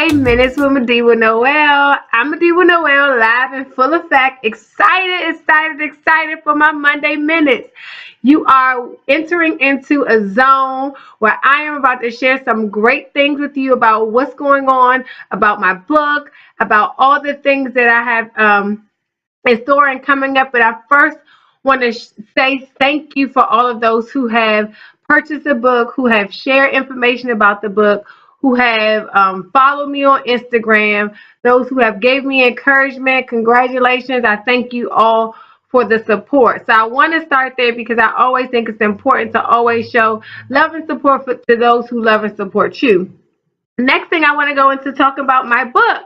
Monday Minutes with Mudiwa Noel. I'm Mudiwa Noel, live in full effect. Excited for my Monday Minutes. You are entering into a zone where I am about to share some great things with you about what's going on, about my book, about all the things that I have in store and coming up. But I first want to say thank you for all of those who have purchased the book, who have shared information about the book, who have followed me on Instagram, those who have gave me encouragement. Congratulations. I thank you all for the support. So I want to start there because I always think it's important to always show love and support to those who love and support you. Next thing I want to go into talk about my book,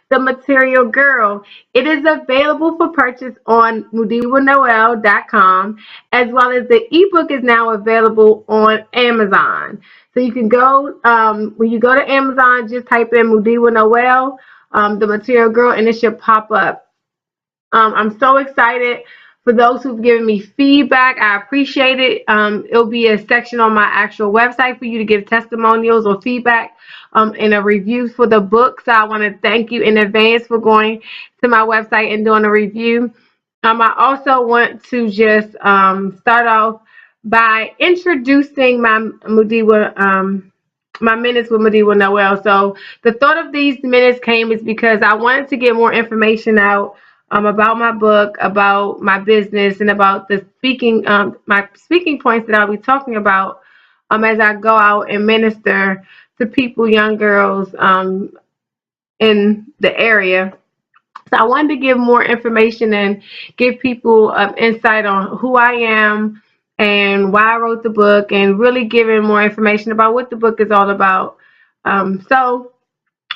The Material Girl. It is available for purchase on mudiwanoel.com, as well as the ebook is now available on Amazon. So you can go, when you go to Amazon, just type in Mudiwa Noel, The Material Girl, and it should pop up. I'm so excited for those who've given me feedback. I appreciate it. It'll be a section on my actual website for you to give testimonials or feedback and a review for the book. So I want to thank you in advance for going to my website and doing a review. I also want to just start off by introducing my Mudiwa my minutes with Mudiwa Noel. So the thought of these minutes came is because I wanted to get more information out about my book, about my business, and about the my speaking points that I'll be talking about as I go out and minister to people, young girls in the area. So I wanted to give more information and give people insight on who I am and why I wrote the book, and really giving more information about what the book is all about. So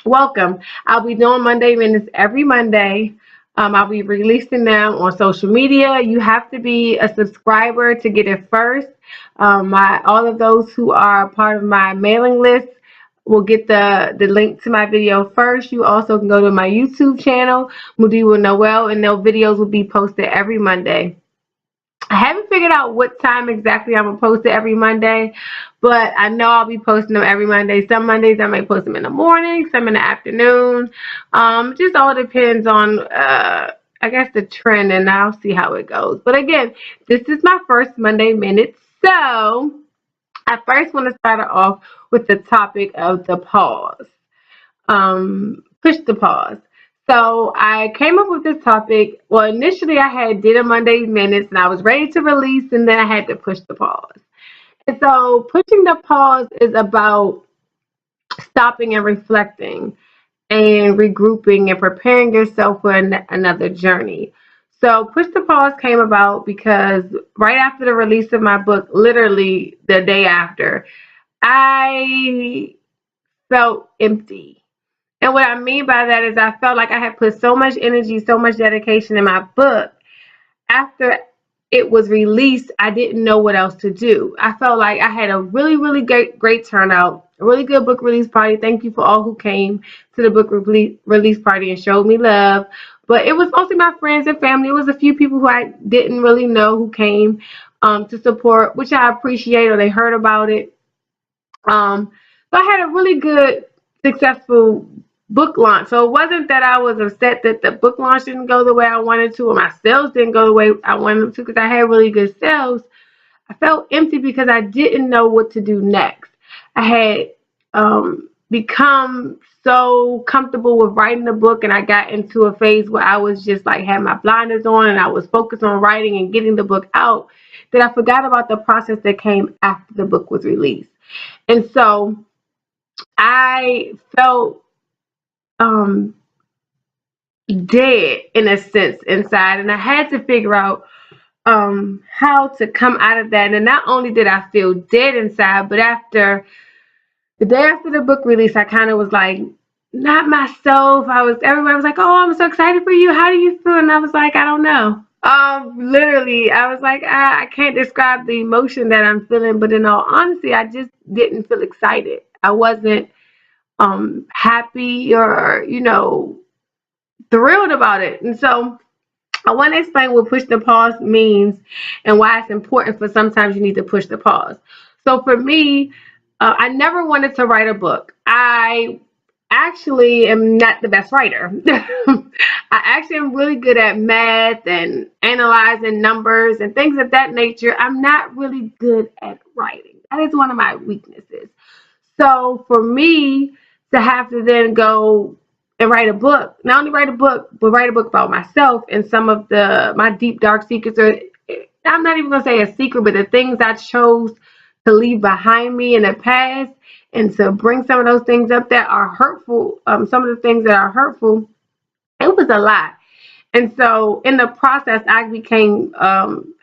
welcome. I'll be doing Monday Minutes every Monday. I'll be releasing them on social media. You have to be a subscriber to get it first. All of those who are part of my mailing list will get the link to my video first. You also can go to my YouTube channel, Mudiwa Noel, and those videos will be posted every Monday. I haven't figured out what time exactly I'm going to post it every Monday, but I know I'll be posting them every Monday. Some Mondays I may post them in the morning, some in the afternoon. Just all depends on, I guess, the trend, and I'll see how it goes. But again, this is my first Monday Minute, so I first want to start off with the topic of the pause. Push the pause. So I came up with this topic. Well, initially I did a Monday Minutes and I was ready to release, and then I had to push the pause. And so pushing the pause is about stopping and reflecting and regrouping and preparing yourself for another journey. So push the pause came about because right after the release of my book, literally the day after, I felt empty. And what I mean by that is I felt like I had put so much energy, so much dedication in my book. After it was released, I didn't know what else to do. I felt like I had a really great turnout, a really good book release party. Thank you for all who came to the book release party and showed me love. But it was mostly my friends and family. It was a few people who I didn't really know who came to support, which I appreciate, or they heard about it. So I had a really good, successful book launch. So it wasn't that I was upset that the book launch didn't go the way I wanted to, or my sales didn't go the way I wanted them to, because I had really good sales. I felt empty because I didn't know what to do next. I had become so comfortable with writing the book, and I got into a phase where I was just like had my blinders on and I was focused on writing and getting the book out, that I forgot about the process that came after the book was released. And so I felt dead in a sense inside, and I had to figure out how to come out of that. And not only did I feel dead inside, but after the day after the book release, I kind of was like not myself. Everybody was like, "Oh, I'm so excited for you. How do you feel?" And I was like, "I don't know." Literally, I was like, I can't describe the emotion that I'm feeling, but in all honesty, I just didn't feel excited. I wasn't happy or, thrilled about it. And so I want to explain what push the pause means and why it's important for sometimes you need to push the pause. So for me, I never wanted to write a book. I actually am not the best writer. I actually am really good at math and analyzing numbers and things of that nature. I'm not really good at writing. That is one of my weaknesses. So for me to have to then go and write a book, not only write a book, but write a book about myself and some of my deep dark secrets, or I'm not even gonna say a secret, but the things I chose to leave behind me in the past, and to bring some of those things up that are hurtful, some of the things that are hurtful, it was a lot. And so in the process, I became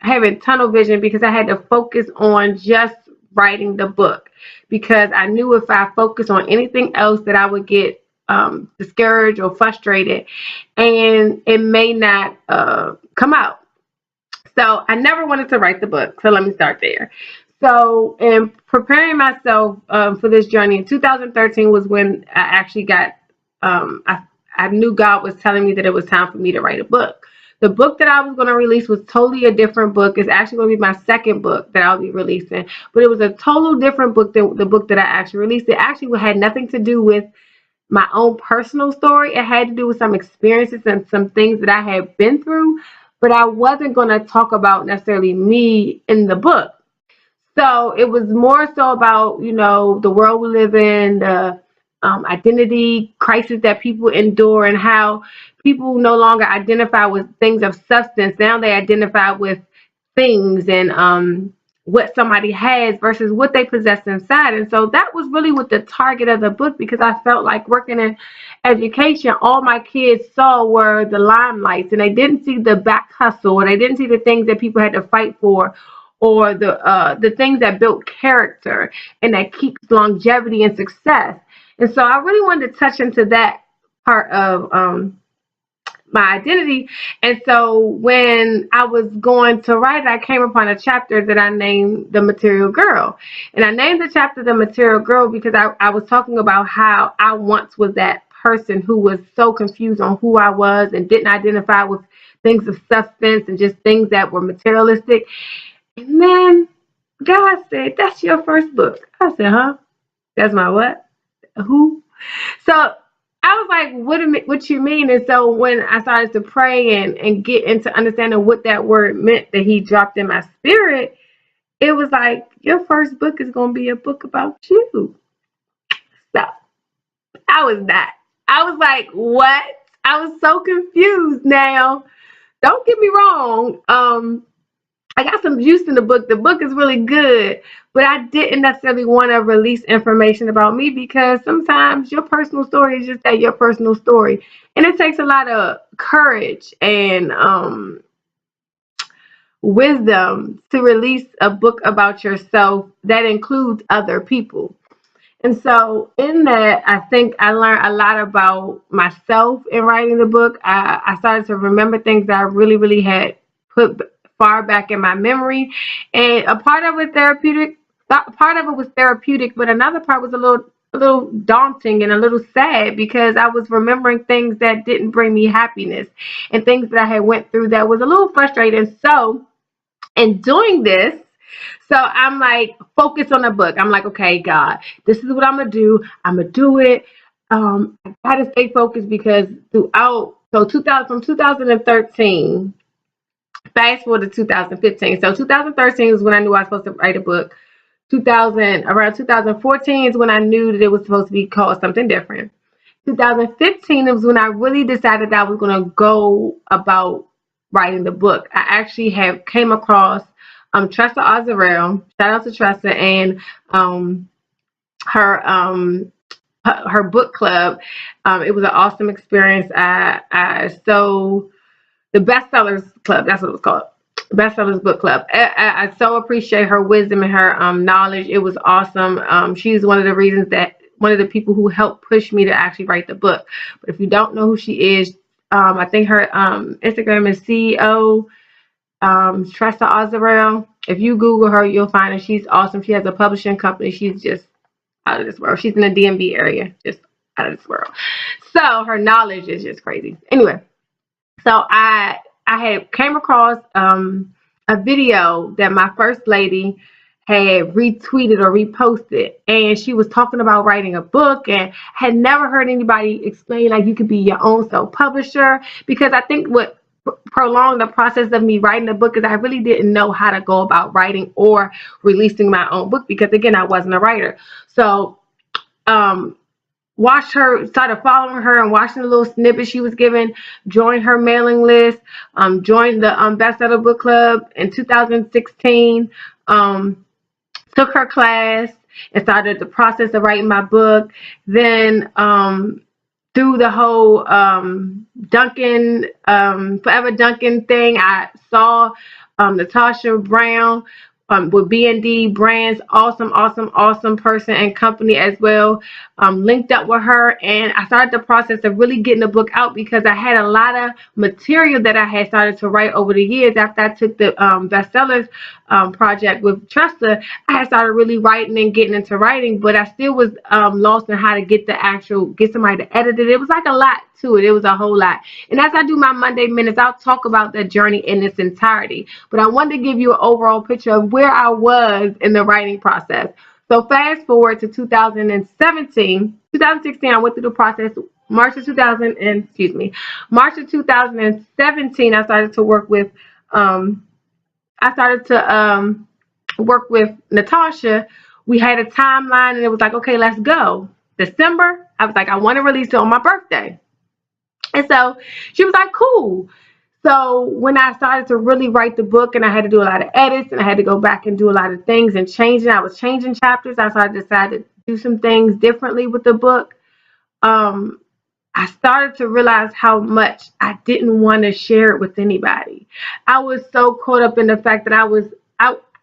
having tunnel vision because I had to focus on just writing the book, because I knew if I focused on anything else that I would get discouraged or frustrated, and it may not come out. So I never wanted to write the book. So let me start there. So in preparing myself for this journey, in 2013 was when I actually got, I knew God was telling me that it was time for me to write a book. The book that I was going to release was totally a different book. It's actually going to be my second book that I'll be releasing. But it was a total different book than the book that I actually released. It actually had nothing to do with my own personal story. It had to do with some experiences and some things that I had been through, but I wasn't going to talk about necessarily me in the book. So it was more so about, the world we live in, the identity crisis that people endure, and how people no longer identify with things of substance. Now they identify with things and what somebody has versus what they possess inside. And so that was really what the target of the book, because I felt like working in education, all my kids saw were the limelights, and they didn't see the back hustle, and they didn't see the things that people had to fight for, or the things that built character and that keeps longevity and success. And so I really wanted to touch into that part of my identity. And so when I was going to write, I came upon a chapter that I named The Material Girl. And I named the chapter The Material Girl because I was talking about how I once was that person who was so confused on who I was and didn't identify with things of substance and just things that were materialistic. And then God said, "That's your first book." I said, "Huh? That's my what? Who?" So I was like, what you mean? And so when I started to pray and get into understanding what that word meant that he dropped in my spirit, it was like, your first book is going to be a book about you. So I was not. I was like, what? I was so confused now. Don't get me wrong. I got some juice in the book. The book is really good, but I didn't necessarily want to release information about me, because sometimes your personal story is just that, your personal story. And it takes a lot of courage and wisdom to release a book about yourself that includes other people. And so in that, I think I learned a lot about myself in writing the book. I started to remember things that I really, really had put far back in my memory. And a part of it therapeutic, part of it was therapeutic, but another part was a little daunting and a little sad, because I was remembering things that didn't bring me happiness and things that I had went through that was a little frustrating. So in doing this, so I'm like, focus on the book. I'm like, okay, God, this is what I'm gonna do. I'm gonna do it. I gotta stay focused, because throughout, so 2000, from 2013, fast forward to 2015. So 2013 is when I knew I was supposed to write a book. Around 2014 is when I knew that it was supposed to be called something different. 2015 was when I really decided that I was going to go about writing the book. I actually have came across Tressa Ozarell. Shout out to Tressa and her her book club. It was an awesome experience. So the Bestsellers Club, that's what it was called. Bestsellers Book Club. I so appreciate her wisdom and her knowledge. It was awesome. She's one of the people who helped push me to actually write the book. But if you don't know who she is, I think her Instagram is CEO Tressa Ozarell. If you Google her, you'll find her. She's awesome. She has a publishing company. She's just out of this world. She's in the DMV area, just out of this world. So her knowledge is just crazy. Anyway, so I had came across a video that my first lady had retweeted or reposted, and she was talking about writing a book, and had never heard anybody explain like you could be your own self-publisher. Because I think what prolonged the process of me writing the book is I really didn't know how to go about writing or releasing my own book, because again, I wasn't a writer. So watched her, started following her and watching the little snippets she was giving, joined her mailing list, joined the bestseller book club in 2016, took her class and started the process of writing my book. Then through the whole Duncan, Forever Duncan thing, I saw Natasha Brown with B&D Brands, awesome person and company as well. Linked up with her, and I started the process of really getting the book out, because I had a lot of material that I had started to write over the years. After I took the bestsellers project with Tresta, I had started really writing and getting into writing, but I still was lost in how to get somebody to edit it. It was like a lot to it. It was a whole lot. And as I do my Monday Minutes, I'll talk about the journey in its entirety. But I wanted to give you an overall picture of where I was in the writing process. So fast forward to 2016, I went through the process. March of 2017, I started to work with work with Natasha. We had a timeline, and it was like, okay, let's go. December, I was like, I want to release it on my birthday. And so she was like, cool. So when I started to really write the book, and I had to do a lot of edits, and I had to go back and do a lot of things and changing, I was changing chapters. I decided to do some things differently with the book. I started to realize how much I didn't want to share it with anybody. I was so caught up in the fact that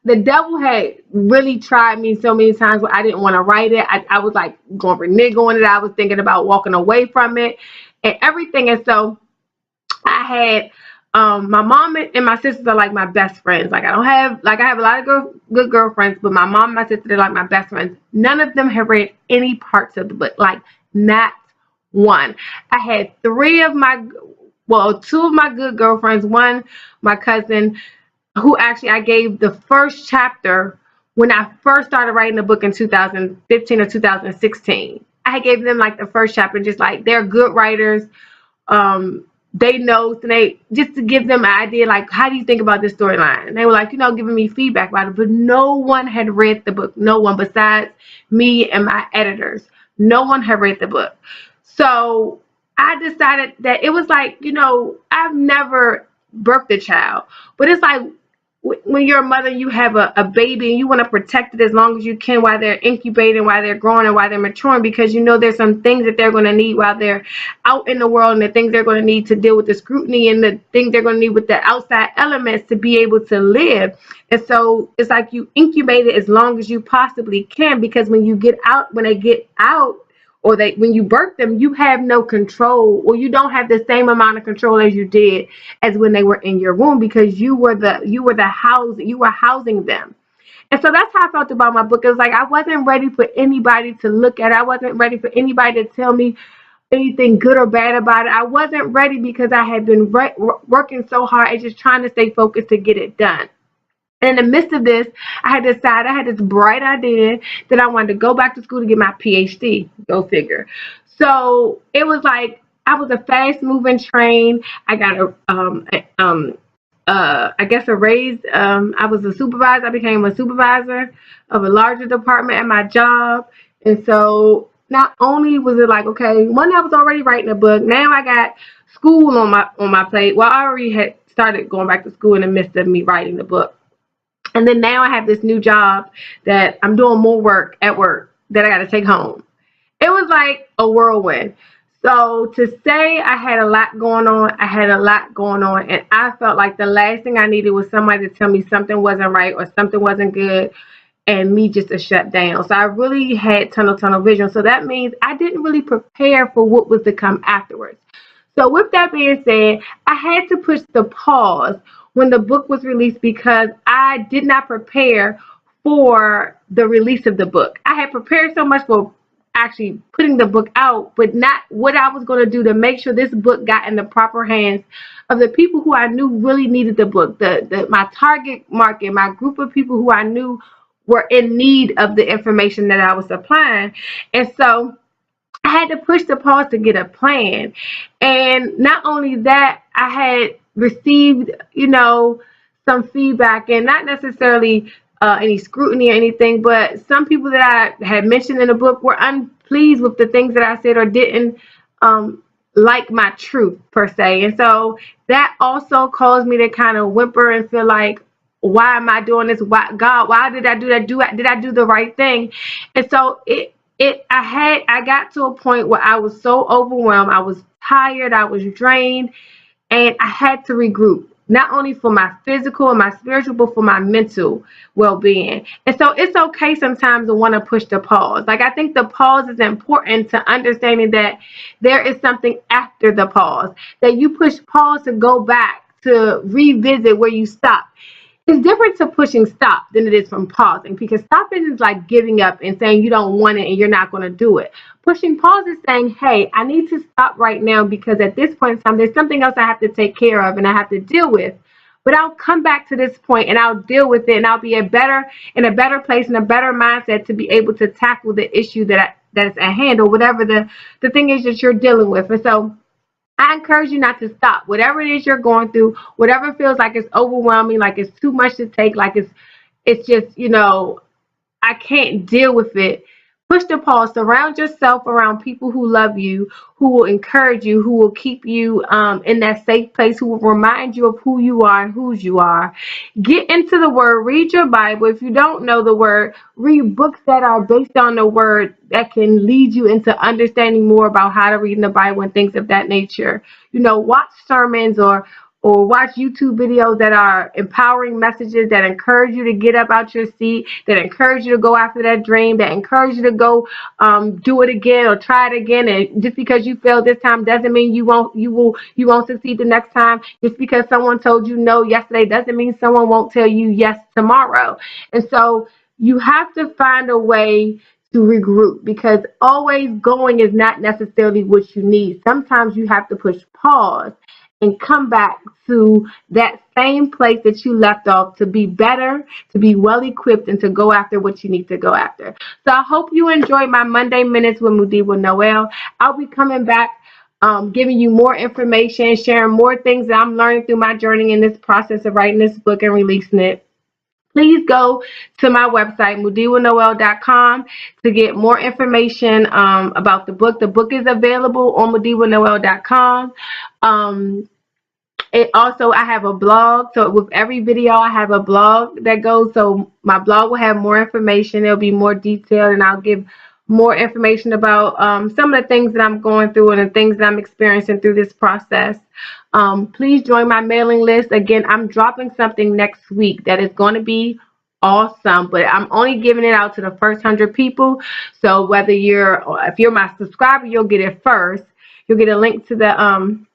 the devil had really tried me so many times where I didn't want to write it. I was like going renege on it. I was thinking about walking away from it and everything. And so I had my mom and my sisters are like my best friends. Like I have a lot of good girlfriends, but my mom and my sister, they're like my best friends. None of them have read any parts of the book, like not one. I had two of my good girlfriends, one, my cousin, who actually I gave the first chapter when I first started writing the book in 2015 or 2016. I gave them like the first chapter, just like they're good writers. They know, so they just to give them an idea, like, how do you think about this storyline? And they were like, giving me feedback about it, but no one had read the book. No one besides me and my editors. No one had read the book. So I decided that it was like, I've never birthed a child, but it's like when you're a mother, you have a baby, and you want to protect it as long as you can while they're incubating, while they're growing, and while they're maturing, because there's some things that they're going to need while they're out in the world, and the things they're going to need to deal with the scrutiny, and the things they're going to need with the outside elements to be able to live. And so it's like you incubate it as long as you possibly can, because when they get out, or when you birth them, you have no control, or you don't have the same amount of control as you did as when they were in your womb, because you were housing them. And so that's how I felt about my book. It was like I wasn't ready for anybody to look at it. I wasn't ready for anybody to tell me anything good or bad about it. I wasn't ready, because I had been working so hard and just trying to stay focused to get it done. And in the midst of this, I had this bright idea that I wanted to go back to school to get my PhD. Go figure. So it was like I was a fast moving train. I got a raise. I was a supervisor. I became a supervisor of a larger department at my job. And so not only was it like, okay, one, I was already writing a book. Now I got school on my plate. Well, I already had started going back to school in the midst of me writing the book. And then now I have this new job that I'm doing more work at work that I got to take home. It was like a whirlwind. So to say I had a lot going on, and I felt like the last thing I needed was somebody to tell me something wasn't right or something wasn't good, and me just to shut down. So I really had tunnel vision. So that means I didn't really prepare for what was to come afterwards. So with that being said, I had to push the pause when the book was released, because I did not prepare for the release of the book. I had prepared so much for actually putting the book out, but not what I was going to do to make sure this book got in the proper hands of the people who I knew really needed the book, my target market, my group of people who I knew were in need of the information that I was supplying. And so I had to push the pause to get a plan. And not only that, I had received, some feedback, and not necessarily any scrutiny or anything, but some people that I had mentioned in the book were unpleased with the things that I said or didn't um, like my truth per se. And so that also caused me to kind of whimper and feel like, why am I doing this? Why, God, why did I do that? Did I do the right thing? And so I got to a point where I was so overwhelmed. I was tired. I was drained, and I had to regroup, not only for my physical and my spiritual, but for my mental well-being. And so it's okay sometimes to want to push the pause. Like, I think the pause is important to understanding that there is something after the pause, that you push pause to go back to revisit where you stopped. It's different to pushing stop than it is from pausing, because stopping is like giving up and saying you don't want it and you're not going to do it. Pushing pause is saying, hey, I need to stop right now because at this point in time, there's something else I have to take care of and I have to deal with. But I'll come back to this point and I'll deal with it, and I'll be in a better place and a better mindset to be able to tackle the issue that is at hand, or whatever the thing is that you're dealing with. And so I encourage you not to stop. Whatever it is you're going through, whatever feels like it's overwhelming, like it's too much to take, like it's just, I can't deal with it. Push the pause. Surround yourself around people who love you, who will encourage you, who will keep you in that safe place, who will remind you of who you are and whose you are. Get into the Word. Read your Bible. If you don't know the Word, read books that are based on the Word that can lead you into understanding more about how to read in the Bible and things of that nature. Watch sermons or watch YouTube videos that are empowering messages that encourage you to get up out your seat, that encourage you to go after that dream, that encourage you to go do it again or try it again. And just because you failed this time doesn't mean you won't succeed the next time. Just because someone told you no yesterday doesn't mean someone won't tell you yes tomorrow. And so you have to find a way to regroup, because always going is not necessarily what you need. Sometimes you have to push pause and come back to that same place that you left off to be better, to be well equipped, and to go after what you need to go after. So I hope you enjoyed my Monday Minutes with Mudiwa Noel. I'll be coming back giving you more information, sharing more things that I'm learning through my journey in this process of writing this book and releasing it. Please go to my website, mudiwanoel.com, to get more information about the book. The book is available on mudiwanoel.com. I have a blog. So with every video, I have a blog that goes. So my blog will have more information. It'll be more detailed, and I'll give more information about some of the things that I'm going through and the things that I'm experiencing through this process. Please join my mailing list. Again, I'm dropping something next week that is going to be awesome, but I'm only giving it out to the first 100 people. So if you're my subscriber, you'll get it first. You'll get a link to the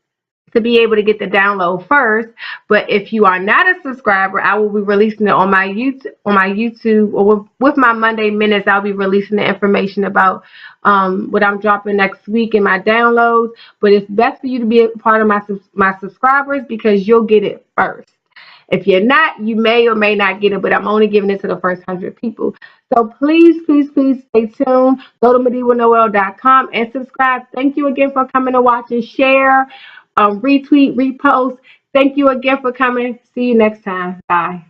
to be able to get the download first. But if you are not a subscriber, I will be releasing it on my YouTube, or with my Monday Minutes. I'll be releasing the information about what I'm dropping next week in my downloads. But it's best for you to be a part of my subscribers, because you'll get it first. If you're not, you may or may not get it, but I'm only giving it to the first 100 people. So please, please, please stay tuned. Go to mudiwanoel.com and subscribe. Thank you again for coming to watch and share, retweet, repost. Thank you again for coming. See you next time. Bye.